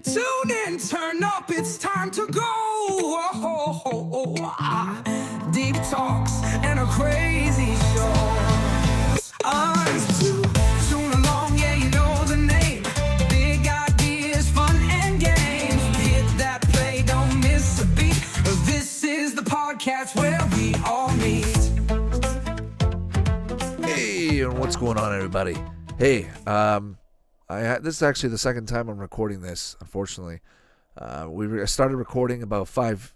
Tune in, turn up, it's time to go. Deep talks and a crazy show. It's Toon Along, yeah, you know the name. Big ideas, fun and games. Hit that play, don't miss a beat. This is the podcast where we all meet. Hey, and what's going on, everybody? Hey, this is actually the second time I'm recording this, unfortunately. I started recording about 5-10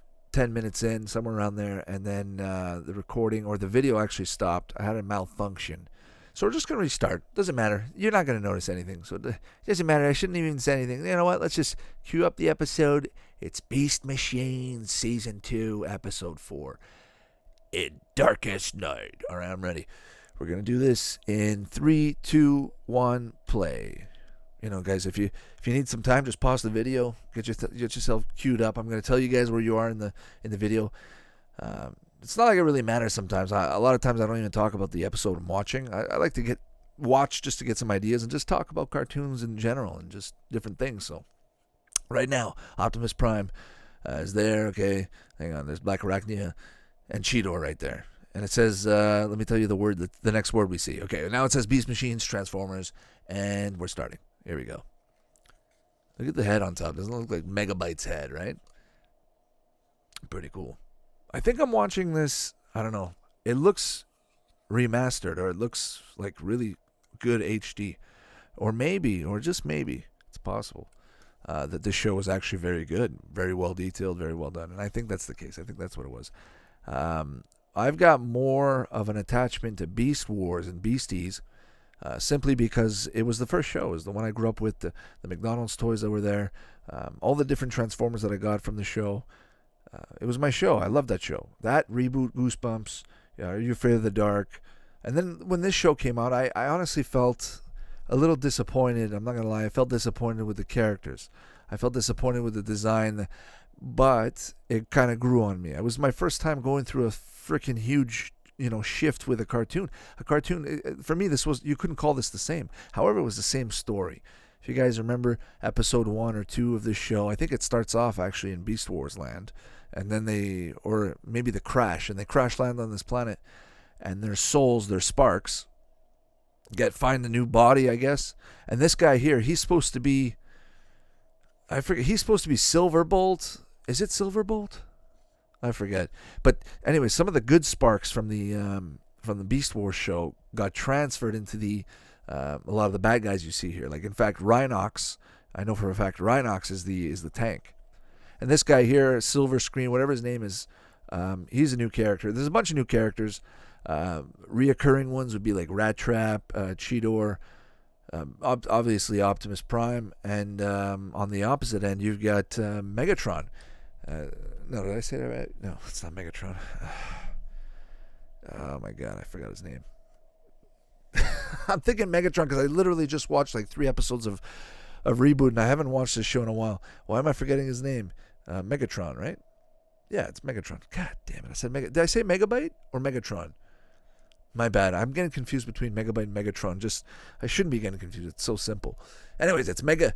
minutes in, somewhere around there, and then the recording or the video actually stopped. I had a malfunction. So we're just going to restart. Doesn't matter. You're not going to notice anything. So it doesn't matter. I shouldn't even say anything. You know what? Let's just cue up the episode. It's Beast Machine Season 2, Episode 4. In Darkest Night. All right, I'm ready. We're going to do this in 3, 2, 1, play. You know, guys, if you need some time, just pause the video, get yourself queued up. I'm going to tell you guys where you are in the video. It's not like it really matters sometimes. A lot of times I don't even talk about the episode I'm watching. I like to watch just to get some ideas and just talk about cartoons in general and just different things. So right now, Optimus Prime is there. Okay, hang on. There's Black Arachnia and Cheetor right there. And it says, let me tell you the next word we see. Okay, now it says Beast Machines, Transformers, and we're starting. Here we go. Look at the head on top. Doesn't it look like Megabyte's head, right? Pretty cool. I think I'm watching this, I don't know. It looks remastered, or it looks like really good HD. Or maybe, or just maybe, it's possible that this show was actually very good. Very well detailed, very well done. And I think that's the case. I think that's what it was. I've got more of an attachment to Beast Wars and Beasties simply because it was the first show. It was the one I grew up with, the McDonald's toys that were there, all the different Transformers that I got from the show. It was my show. I loved that show. That, Reboot, Goosebumps, Are You Afraid of the Dark? And then when this show came out, I honestly felt a little disappointed. I'm not going to lie. I felt disappointed with the characters. I felt disappointed with the design, but it kind of grew on me. It was my first time going through a freaking huge, shift with a cartoon. A cartoon, for me, you couldn't call this the same. However, it was the same story. If you guys remember episode 1 or 2 of this show, I think it starts off actually in Beast Wars land. And then or maybe the crash, and they crash land on this planet, and their souls, their sparks, find a new body, I guess. And this guy here, he's supposed to be, I forget, he's supposed to be Silverbolt. Is it Silverbolt? I forget. But anyway, some of the good sparks from the Beast Wars show got transferred into a lot of the bad guys you see here. Like, in fact, Rhinox, I know for a fact Rhinox is the tank. And this guy here, Silver Screen, whatever his name is, he's a new character. There's a bunch of new characters. Reoccurring ones would be like Rat Trap, Cheetor, obviously Optimus Prime, and on the opposite end, you've got Megatron. No, did I say that right? No, it's not Megatron. Oh my god, I forgot his name. I'm thinking Megatron because I literally just watched like 3 episodes of Reboot, and I haven't watched this show in a while. Why am I forgetting his name? Megatron, right? Yeah, it's Megatron. God damn it, I said Did I say Megabyte or Megatron? My bad. I'm getting confused between Megabyte and Megatron. I shouldn't be getting confused. It's so simple. Anyways, it's Megatron.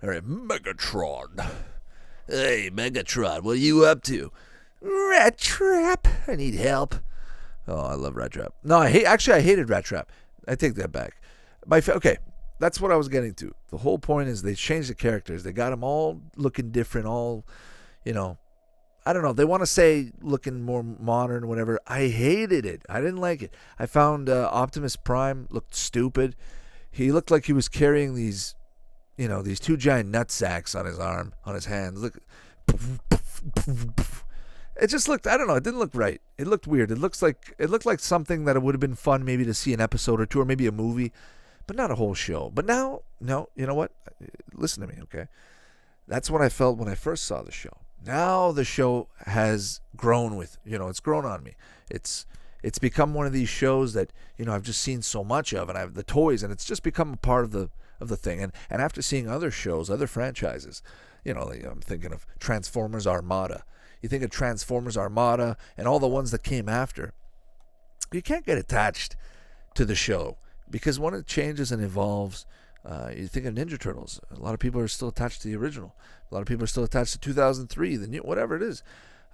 All right, Megatron. Hey, Megatron, what are you up to? Rat Trap. I need help. Oh, I love Rat Trap. No, I hated Rat Trap. I take that back. Okay, that's what I was getting to. The whole point is they changed the characters. They got them all looking different, all, I don't know. They want to say looking more modern, whatever. I hated it. I didn't like it. I found Optimus Prime looked stupid. He looked like he was carrying these 2 giant nut sacks on his arm, on his hands. Look, it just looked, I don't know, it didn't look right. It looked weird. It looked like something that it would have been fun maybe to see an episode or 2 or maybe a movie, but not a whole show. But now, no, you know what? Listen to me, okay? That's what I felt when I first saw the show. Now the show has grown it's grown on me. It's become one of these shows that, I've just seen so much of, and I have the toys, and it's just become a part of the thing. And after seeing other shows, other franchises, I'm thinking of Transformers Armada. You think of Transformers Armada and all the ones that came after. You can't get attached to the show because when it changes and evolves, You think of Ninja Turtles. A lot of people are still attached to the original. A lot of people are still attached to 2003, the new, whatever it is.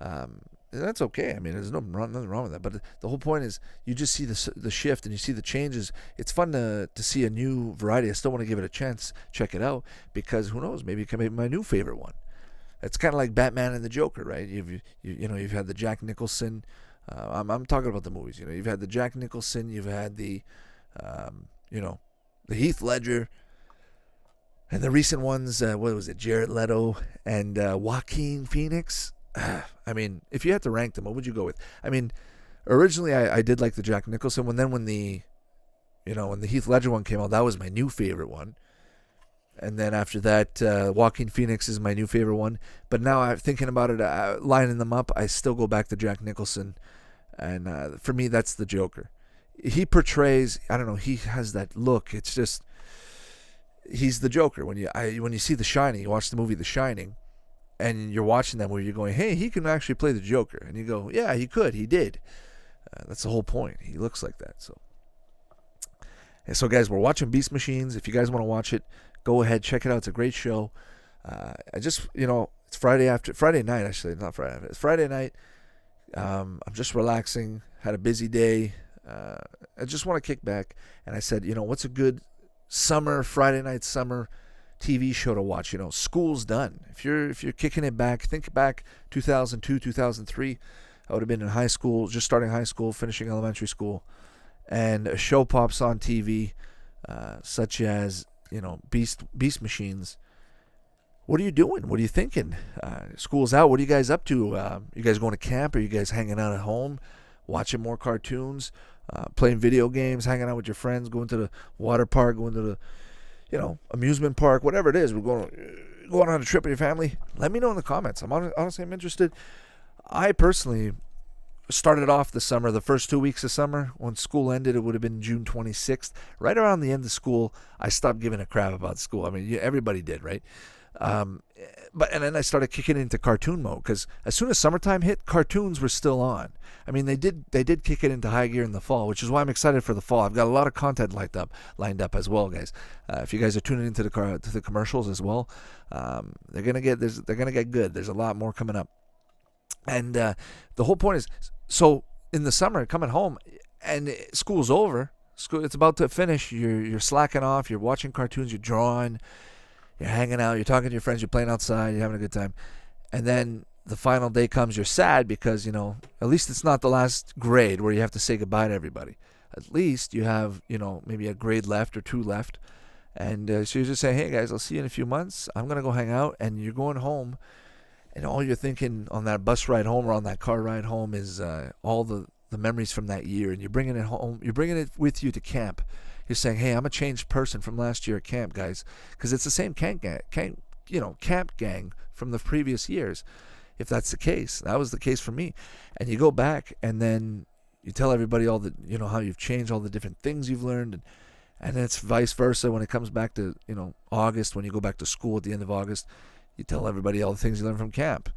And that's okay. I mean, there's nothing wrong with that. But the whole point is, you just see the shift and you see the changes. It's fun to see a new variety. I still want to give it a chance, check it out, because who knows? Maybe it can be my new favorite one. It's kind of like Batman and the Joker, right? You've had the Jack Nicholson. I'm talking about the movies. You've had the Jack Nicholson. You've had the Heath Ledger. And the recent ones, what was it? Jared Leto and Joaquin Phoenix. I mean, if you had to rank them, what would you go with? I mean, originally I did like the Jack Nicholson one. Then when the Heath Ledger one came out, that was my new favorite one. And then after that, Joaquin Phoenix is my new favorite one. But now I'm thinking about it, lining them up, I still go back to Jack Nicholson. And for me, that's the Joker. He portrays, I don't know, he has that look. It's just, he's the Joker. When you see The Shining, you watch the movie The Shining, and you're watching that movie, you're going, hey, he can actually play the Joker. And you go, yeah, he could. He did. That's the whole point. He looks like that. So guys, we're watching Beast Machines. If you guys want to watch it, go ahead, check it out. It's a great show. It's Friday night, actually, not Friday after. It's Friday night. I'm just relaxing. Had a busy day. I just want to kick back. And I said, what's a good Friday night summer TV show to watch? School's done. If you're kicking it back, think back 2002, 2003. I would have been in high school, just starting high school, finishing elementary school, and a show pops on TV, such as Beast Machines. What are you doing? What are you thinking? School's out. What are you guys up to? You guys going to camp? Are you guys hanging out at home, watching more cartoons, playing video games, hanging out with your friends, going to the water park, going to the amusement park, whatever it is? We're going on a trip with your family. Let me know in the comments. Honestly, I'm interested. I personally started off the summer, the first 2 weeks of summer. When school ended, it would have been June 26th. Right around the end of school, I stopped giving a crap about school. I mean, everybody did, right? And then I started kicking into cartoon mode, because as soon as summertime hit, cartoons were still on. I mean, they did kick it into high gear in the fall, which is why I'm excited for the fall. I've got a lot of content lined up as well, guys. If you guys are tuning into the commercials as well, they're gonna get good. There's a lot more coming up, and the whole point is, so in the summer, coming home, and school's over. It's about to finish. You're slacking off. You're watching cartoons. You're drawing. You're hanging out, you're talking to your friends, you're playing outside, you're having a good time. And then the final day comes, you're sad because, at least it's not the last grade where you have to say goodbye to everybody. At least you have, maybe a grade left or two left. And so you just say, hey guys, I'll see you in a few months. I'm going to go hang out. And you're going home. And all you're thinking on that bus ride home or on that car ride home is all the memories from that year. And you're bringing it home. You're bringing it with you to camp. You're saying, hey, I'm a changed person from last year at camp, guys, because it's the same camp gang from the previous years. If that's the case, that was the case for me. And you go back and then you tell everybody all the, how you've changed, all the different things you've learned, and it's vice versa when it comes back to, August, when you go back to school at the end of August, you tell everybody all the things you learned from camp.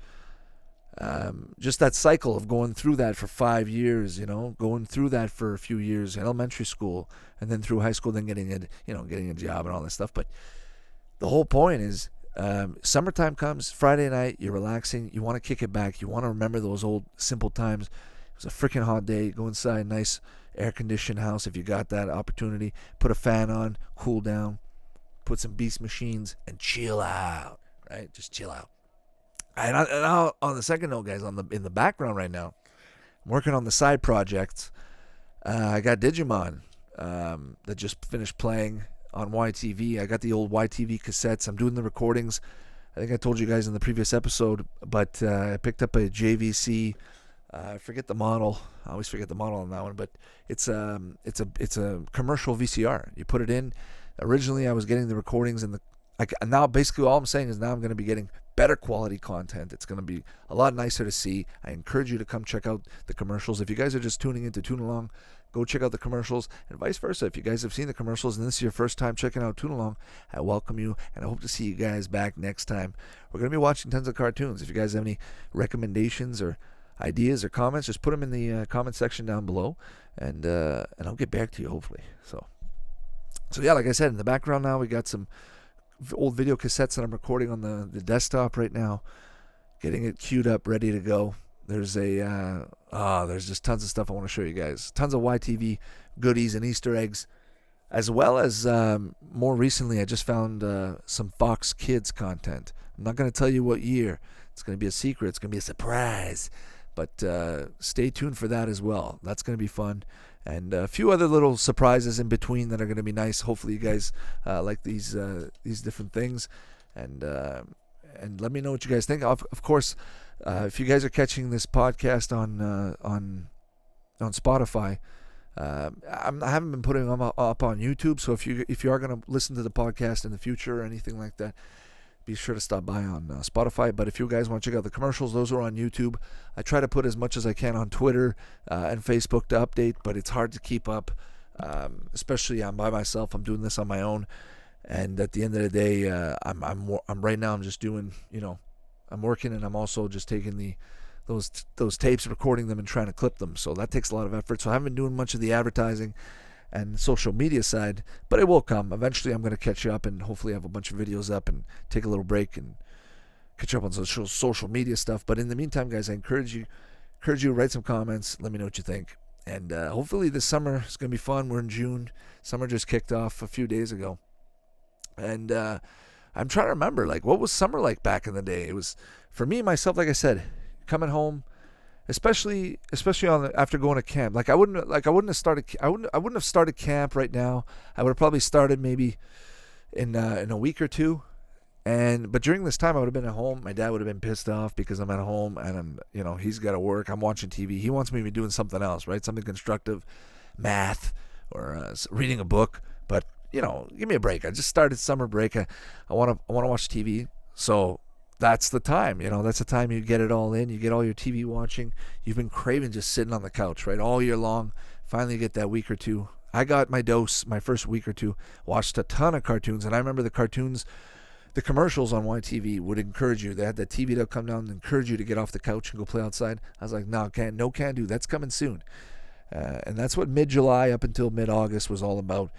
Just that cycle of going through that for 5 years, going through that for a few years in elementary school, and then through high school, then getting a job and all that stuff. But the whole point is, summertime comes, Friday night, you're relaxing, you want to kick it back, you want to remember those old simple times. It was a freaking hot day. Go inside, nice air-conditioned house if you got that opportunity. Put a fan on, cool down, put some Beast Machines, and chill out, right? Just chill out. And on the second note, guys, in the background right now, I'm working on the side projects. I got Digimon that just finished playing on YTV. I got the old YTV cassettes. I'm doing the recordings. I think I told you guys in the previous episode, but I picked up a JVC. I forget the model. I always forget the model on that one, but it's a commercial VCR. You put it in. Originally, I was getting the recordings and now basically all I'm saying is now I'm going to be getting better quality content. It's going to be a lot nicer to see. I encourage you to come check out the commercials. If you guys are just tuning into Toon Along, go check out the commercials, and vice versa. If you guys have seen the commercials and this is your first time checking out Toon Along, I welcome you, and I hope to see you guys back next time. We're going to be watching tons of cartoons. If you guys have any recommendations or ideas or comments, just put them in the comment section down below, and I'll get back to you hopefully. So So yeah, like I said, in the background now we got some old video cassettes that I'm recording on the desktop right now, getting it queued up, ready to go. There's there's just tons of stuff I want to show you guys. Tons of YTV goodies and Easter eggs, as well as more recently I just found some Fox Kids content. I'm not going to tell you what year. It's going to be a secret. It's going to be a surprise. But stay tuned for that as well. That's going to be fun. And a few other little surprises in between that are going to be nice. Hopefully you guys like these different things. And let me know what you guys think. Of course, if you guys are catching this podcast on Spotify, I haven't been putting them up on YouTube. So if you are going to listen to the podcast in the future or anything like that, be sure to stop by on Spotify. But if you guys want to check out the commercials, those are on YouTube. I try to put as much as I can on Twitter and Facebook to update, but it's hard to keep up, especially I'm by myself. I'm doing this on my own, and at the end of the day, I'm right now. I'm just doing, I'm working, and I'm also just taking those tapes, recording them, and trying to clip them. So that takes a lot of effort. So I haven't been doing much of the advertising and social media side, but it will come. Eventually I'm going to catch up and hopefully have a bunch of videos up and take a little break and catch up on social media stuff. But in the meantime, guys, I encourage you to write some comments. Let me know what you think. And hopefully this summer is going to be fun. We're in June. Summer just kicked off a few days ago. And I'm trying to remember, like, what was summer like back in the day? It was, for me, myself, like I said, coming home, especially after going to camp. I wouldn't have started camp right now. I would have probably started maybe in a week or two. But during this time I would have been at home. My dad would have been pissed off because I'm at home and he's got to work. I'm watching TV. He wants me to be doing something else, right? Something constructive, math or reading a book. But give me a break. I just started summer break. I want to watch TV. So that's the time, that's the time you get it all in. You get all your TV watching. You've been craving just sitting on the couch, right, all year long. Finally get that week or two. I got my dose my first week or two. Watched a ton of cartoons, and I remember the cartoons, the commercials on YTV would encourage you. They had that TV that would come down and encourage you to get off the couch and go play outside. I was like, no can do. That's coming soon. And that's what mid-July up until mid-August was all about.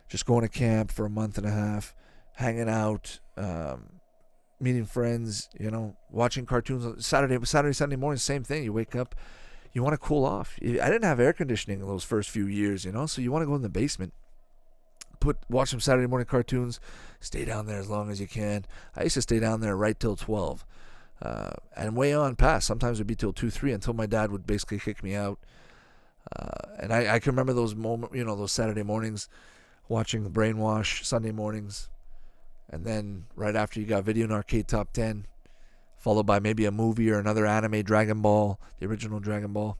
Just going to camp for a month and a half, hanging out, meeting friends, watching cartoons. Saturday, Sunday morning, same thing. You wake up, you want to cool off. I didn't have air conditioning in those first few years, so you want to go in the basement, watch some Saturday morning cartoons, stay down there as long as you can. I used to stay down there right till 12, and way on past. Sometimes it'd be till 2, 3, until my dad would basically kick me out. And I can remember those moments, those Saturday mornings, watching the Brainwash Sunday mornings. And then right after, you got Video and Arcade Top 10, followed by maybe a movie or another anime, Dragon Ball, the original Dragon Ball.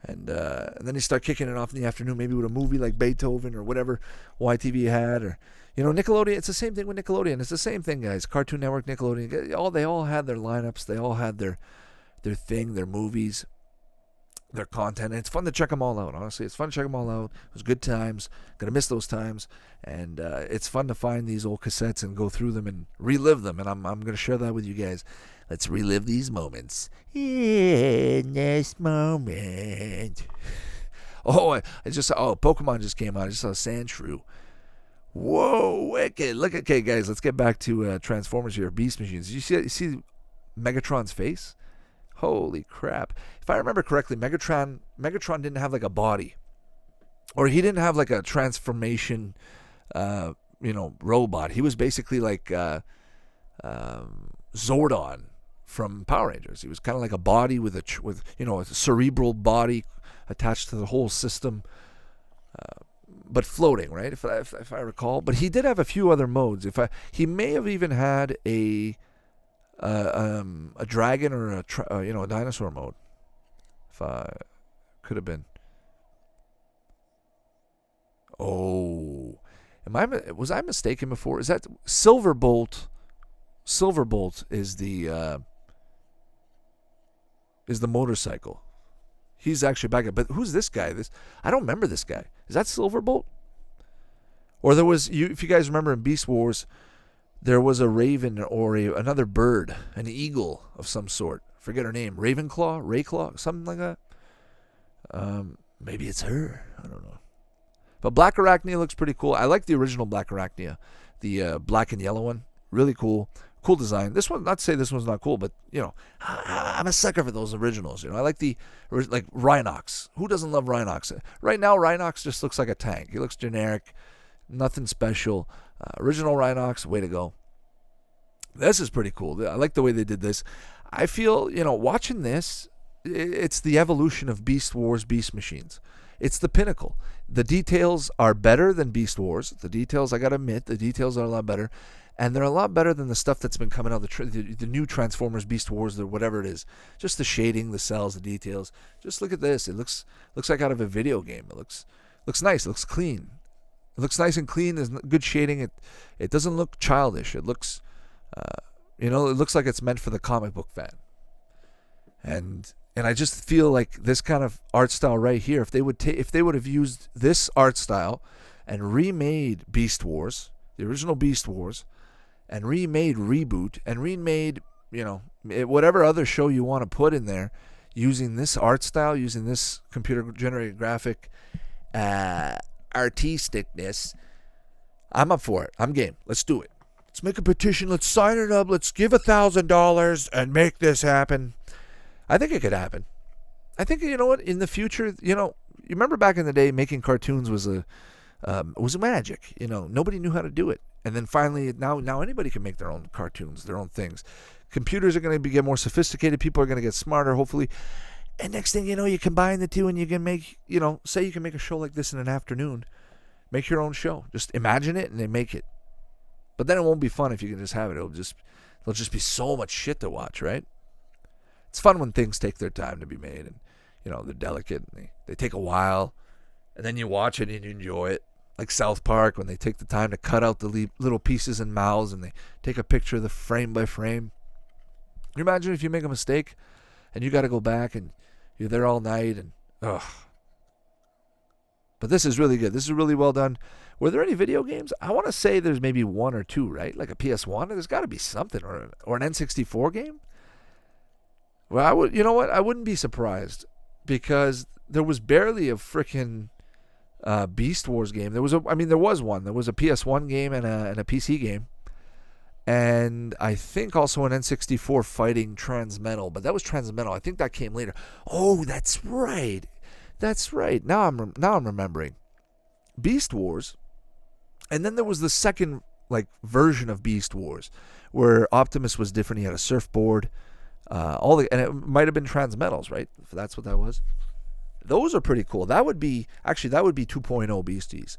And then you start kicking it off in the afternoon, maybe with a movie like Beethoven or whatever YTV had. Or, Nickelodeon. It's the same thing with Nickelodeon. It's the same thing, guys. Cartoon Network, Nickelodeon. They all had their lineups. They all had their thing, their movies, their content, and it's fun to check them all out. Honestly, it's fun to check them all out. It was good times. Gonna miss those times, and it's fun to find these old cassettes and go through them and relive them. And I'm gonna share that with you guys. Let's relive these moments. In this moment. Pokemon just came out. I just saw Sandshrew. Whoa, wicked! Okay, guys, let's get back to Transformers here. Beast Machines. You see Megatron's face? Holy crap. If I remember correctly, Megatron didn't have like a body. Or he didn't have like a transformation, robot. He was basically like Zordon from Power Rangers. He was kind of like a body with a cerebral body attached to the whole system, but floating, right? If I recall. But he did have a few other modes. He may have even had a dragon or a dinosaur mode. Could have been. Oh, was I mistaken before? Is that Silverbolt? Silverbolt is the motorcycle. He's actually back up. But who's this guy? I don't remember this guy. Is that Silverbolt? Or there was, if you guys remember in Beast Wars, there was a raven or another bird, an eagle of some sort. Forget her name. Ravenclaw? Rayclaw? Something like that? Maybe it's her. I don't know. But Black Arachnia looks pretty cool. I like the original Black Arachnia, the black and yellow one. Really cool. Cool design. This one, not to say this one's not cool, but, I'm a sucker for those originals. I like like Rhinox. Who doesn't love Rhinox? Right now, Rhinox just looks like a tank. He looks generic. Nothing special. Original Rhinox, way to go. This is pretty cool. I like the way they did this. I feel, watching this, it's the evolution of Beast Wars Beast Machines. It's the pinnacle. The details are better than Beast Wars. The details, I gotta admit, the details are a lot better. And they're a lot better than the stuff that's been coming out, the new Transformers, Beast Wars, or whatever it is. Just the shading, the cells, the details. Just look at this. It looks like out of a video game. It looks nice. It looks clean. It looks nice and clean. There's good shading. It doesn't look childish. It looks, it looks like it's meant for the comic book fan. And I just feel like this kind of art style right here, if they would have used this art style and remade Beast Wars, the original Beast Wars, and remade Reboot, and remade, whatever other show you want to put in there, using this art style, using this computer-generated graphic artisticness, I'm up for it. I'm game. Let's do it. Let's make a petition. Let's sign it up. Let's give $1,000 and make this happen. I think it could happen. I think, what, in the future, you remember back in the day, making cartoons was a magic. Nobody knew how to do it. And then finally, now anybody can make their own cartoons, their own things. Computers are going to get more sophisticated. People are going to get smarter, hopefully. And next thing you know, you combine the two and you can make, say you can make a show like this in an afternoon. Make your own show. Just imagine it and then make it. But then it won't be fun if you can just have it. There'll just be so much shit to watch, right? It's fun when things take their time to be made and, they're delicate and they take a while. And then you watch it and you enjoy it. Like South Park, when they take the time to cut out the little pieces and mouths and they take a picture of the frame by frame. Can you imagine if you make a mistake and you got to go back and you're there all night and, ugh. But this is really good. This is really well done. Were there any video games? I want to say there's maybe one or two, right? Like a PS1? There's got to be something. Or an N64 game? Well, I wouldn't be surprised because there was barely a freaking Beast Wars game. There was one. There was a PS1 game and a PC game, and I think also an N64 fighting Transmetal. But that was Transmetal. I think that came later. Oh, that's right. Now I'm remembering Beast Wars, and then there was the second version of Beast Wars where Optimus was different. He had a surfboard. And it might have been Transmetals, right? If that's what that was. Those are pretty cool. That would be 2.0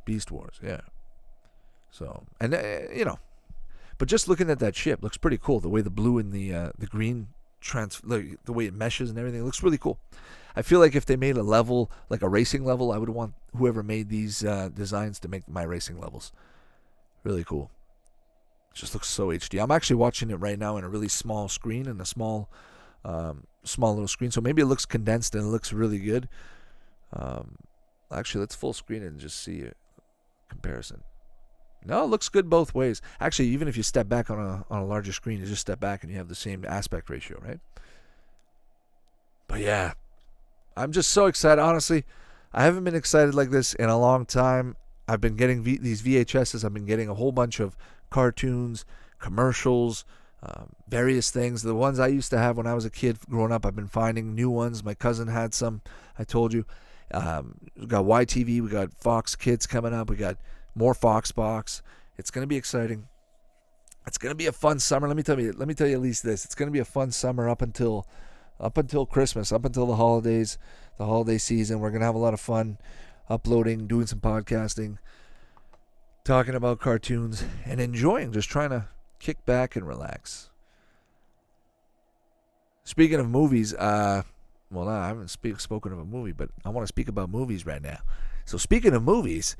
Beast Wars, yeah. So, and but just looking at that ship looks pretty cool. The way the blue and the green the way it meshes and everything, it looks really cool. I feel like if they made a level, like a racing level, I would want whoever made these designs to make my racing levels. Really cool. It just looks so HD. I'm actually watching it right now in a really small screen, in a small little screen. So maybe it looks condensed and it looks really good. Actually, let's full screen it and just see a comparison. No, it looks good both ways. Actually, even if you step back on a larger screen, you just step back and you have the same aspect ratio, right? But yeah, I'm just so excited. Honestly, I haven't been excited like this in a long time. I've been getting these VHSs. I've been getting a whole bunch of cartoons, commercials, various things. The ones I used to have when I was a kid growing up, I've been finding new ones. My cousin had some, I told you. We got YTV, we got Fox Kids coming up, we got more Fox Box. It's going to be exciting. It's going to be a fun summer. Let me tell you at least this. It's going to be a fun summer up until Christmas, up until the holidays, the holiday season. We're going to have a lot of fun uploading, doing some podcasting, talking about cartoons, and enjoying, just trying to kick back and relax. Speaking of movies, I haven't spoken of a movie, but I want to speak about movies right now. So speaking of movies,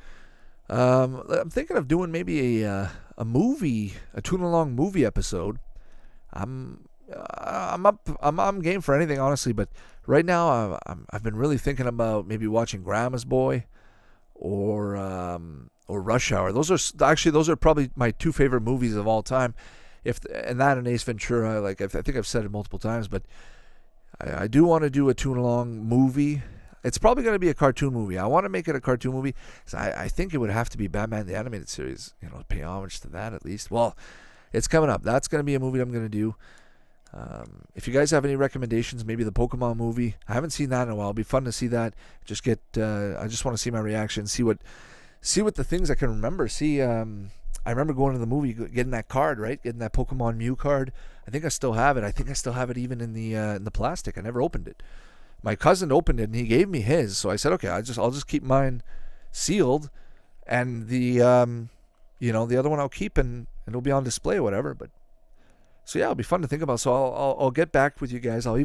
I'm thinking of doing maybe a Toon Along movie episode. I'm game for anything, honestly, but right now I've been really thinking about maybe watching Grandma's Boy or Rush Hour. Those are probably my two favorite movies of all time. And Ace Ventura, I think I've said it multiple times, but I do want to do a Toon Along movie. It's probably going to be a cartoon movie. I want to make it a cartoon movie. So I think it would have to be Batman the Animated Series, to pay homage to that at least. Well, it's coming up. That's going to be a movie I'm going to do. If you guys have any recommendations, maybe the Pokemon movie. I haven't seen that in a while. It'll be fun to see that. I just want to see my reaction, see what the things I can remember. I remember going to the movie, getting that card, right? Getting that Pokemon Mew card. I think I still have it. I think I still have it even in the plastic. I never opened it. My cousin opened it and he gave me his. So I said, okay, I'll just keep mine sealed, and the other one I'll keep and it'll be on display or whatever. But so yeah, it'll be fun to think about. So I'll get back with you guys. I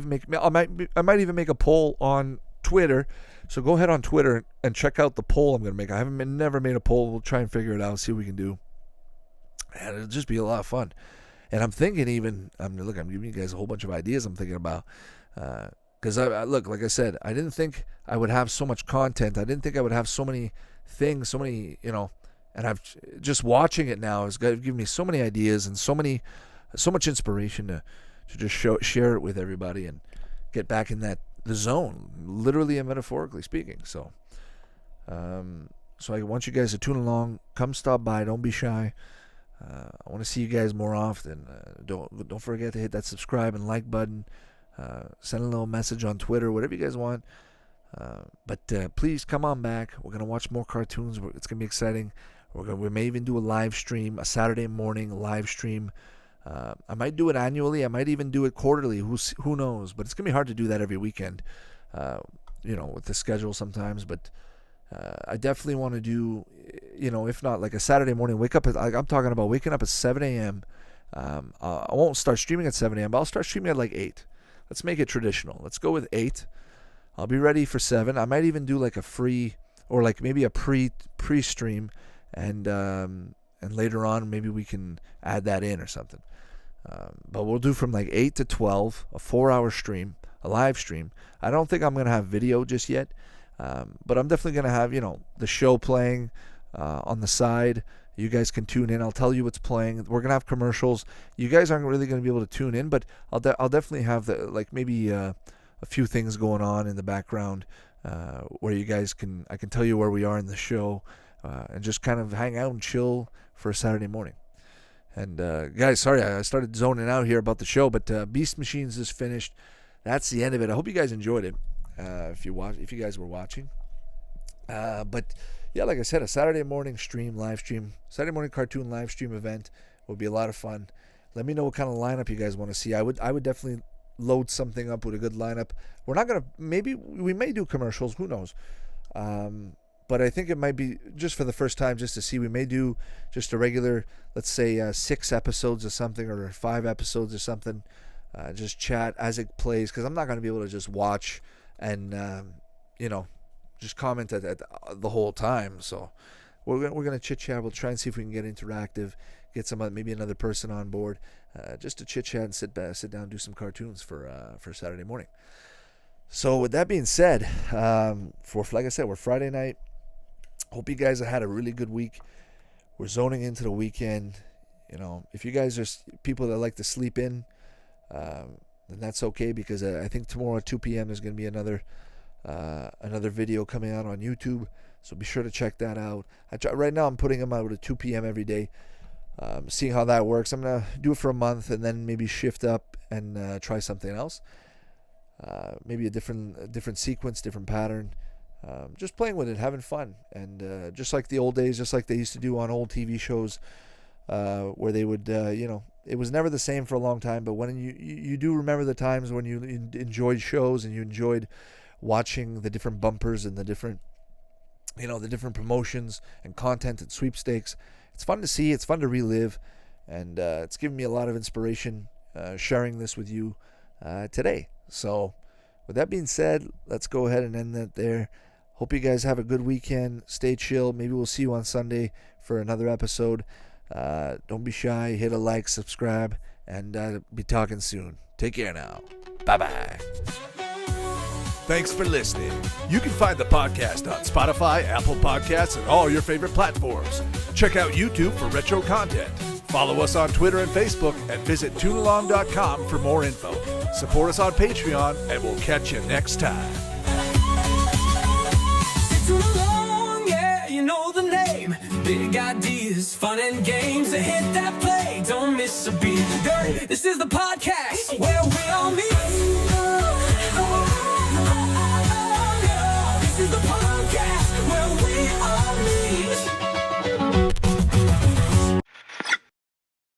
might even make a poll on Twitter. So go ahead on Twitter and check out the poll I'm gonna make. Never made a poll. We'll try and figure it out. See what we can do. And it'll just be a lot of fun. And I'm thinking I'm giving you guys a whole bunch of ideas I'm thinking about. Because like I said, I didn't think I would have so much content. I didn't think I would have so many things, and I've just watching it now has given me so many ideas and so much inspiration to just share it with everybody and get back in the zone, literally and metaphorically speaking. So I want you guys to tune along. Come stop by. Don't be shy. I want to see you guys more often. Don't forget to hit that subscribe and like button. Send a little message on Twitter, whatever you guys want. But please come on back. We're gonna watch more cartoons. It's gonna be exciting. We may even do a live stream, a Saturday morning live stream. I might do it annually. I might even do it quarterly. Who knows? But it's gonna be hard to do that every weekend. With the schedule sometimes. But I definitely want to do, if not like a Saturday morning, I'm talking about waking up at 7 a.m. I won't start streaming at 7 a.m., but I'll start streaming at like 8. Let's make it traditional. Let's go with 8. I'll be ready for 7. I might even do like a free or like maybe a pre-stream, and later on maybe we can add that in or something. But we'll do from like 8 to 12, a 4-hour stream, a live stream. I don't think I'm going to have video just yet. But I'm definitely going to have, the show playing on the side. You guys can tune in. I'll tell you what's playing. We're going to have commercials. You guys aren't really going to be able to tune in, but I'll definitely have maybe a few things going on in the background where you guys I can tell you where we are in the show and just kind of hang out and chill for a Saturday morning. And guys, sorry, I started zoning out here about the show, but Beast Machines is finished. That's the end of it. I hope you guys enjoyed it. If you guys were watching, but yeah, like I said, a Saturday morning live stream, Saturday morning cartoon live stream event would be a lot of fun. Let me know what kind of lineup you guys want to see. I would definitely load something up with a good lineup. We may do commercials, who knows? But I think it might be just for the first time, just to see. We may do just a regular, let's say 6 episodes or something, or 5 episodes or something. Just chat as it plays, because I'm not going to be able to just watch and just comment at the whole time. So we're gonna chit chat. We'll try and see if we can get interactive, get maybe another person on board, just to chit chat and sit down, do some cartoons for Saturday morning. So with that being said, like I said, we're Friday night. Hope you guys have had a really good week. We're zoning into the weekend. If you guys are people that like to sleep in, then that's okay, because I think tomorrow at 2 p.m. there's going to be another video coming out on YouTube, so be sure to check that out. Right now I'm putting them out at 2 p.m. every day, seeing how that works. I'm going to do it for a month and then maybe shift up and try something else, maybe a different sequence, different pattern, just playing with it, having fun, and just like the old days, just like they used to do on old TV shows, where they would it was never the same for a long time, but when you do remember the times when you enjoyed shows and you enjoyed watching the different bumpers and the different promotions and content and sweepstakes. It's fun to see, it's fun to relive, and it's given me a lot of inspiration sharing this with you today. So with that being said, let's go ahead and end that there. Hope you guys have a good weekend. Stay chill. Maybe we'll see you on Sunday for another episode. Don't be shy. Hit a like, subscribe, and be talking soon. Take care now. Bye-bye. Thanks for listening. You can find the podcast on Spotify, Apple Podcasts, and all your favorite platforms. Check out YouTube for retro content. Follow us on Twitter and Facebook, and visit toonalong.com for more info. Support us on Patreon, and we'll catch you next time. Toon Along, yeah, you know the name. Big ideas, fun and games. So hit that play, don't miss a beat. This is the podcast.